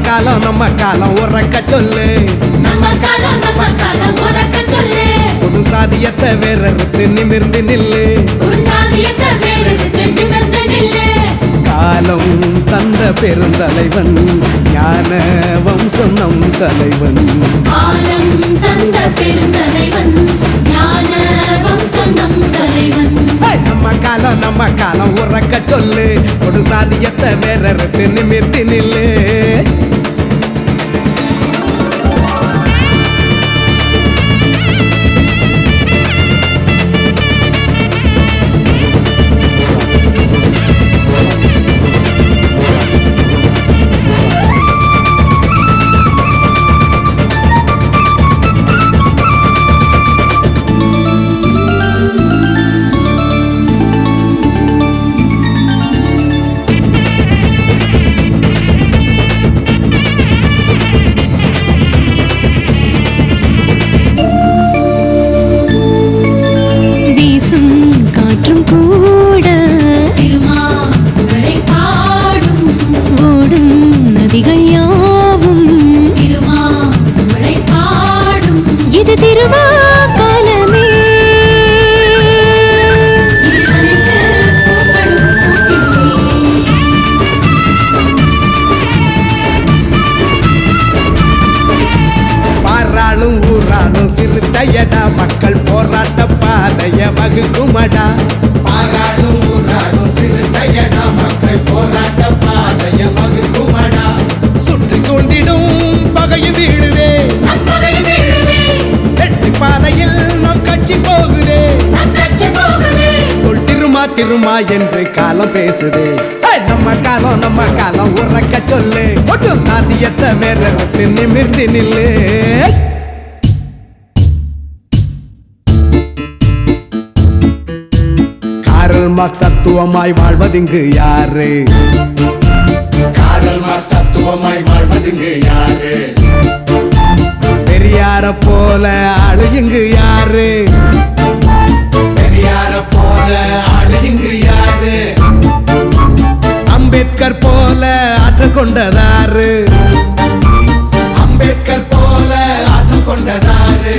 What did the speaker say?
காலம் உறக்க சொல்லு. நம்ம காலம் உறக்க சொல்லு. ஒரு சாதியத்தை வேறறுத்து நிமிர்ந்து நில்லு. ஒரு சாதியத்தை வேறறுத்து நிமிர்ந்து நில்லு. காலம் தந்த பெருந்தலைவன் ஞான வம்சம் நம் தலைவன். காலம் தந்த பெருந்தலைவன் ஞான வம்சம் நம் தலைவன். நம்ம காலம் உறக்க சொல்லு. ஒரு சாதியத்தை வேறறுத்து நிமிர்ந்து நில்லு. சிறுத்தையடா மக்கள் போராட்ட பாதைய வகுக்குமடா. பாராளும் ஊராளும் சிறுத்தையடா மக்கள் போராட்ட பாதைய வகுக்குமடா. சுற்றி சூழ்ந்திடும் பகையை வீழுதே. வெற்றி பாதையில் நம் கட்சி போகுதே. திருமா என்று காலம் பேசுதே. நம்ம காலம் உறக்க சொல்லு. ஒட்டு சாதியத்தை வேறறுத்து நிமிர்ந்து நில்லு. காரல் மார்க்ஸ் தத்துவமாய் வாழ்வதிங்கு யாரு? காரல் மார்க்ஸ் தத்துவமாய் வாழ்வதிங்கு யாரு? பெரியார போல ஆளு இங்கு யாரு? பெரியார போல ஆளு இங்கு யாரு? அம்பேத்கர் போல ஆற்றல் கொண்டதாரு? அம்பேத்கர் போல ஆற்றல் கொண்டதாரு?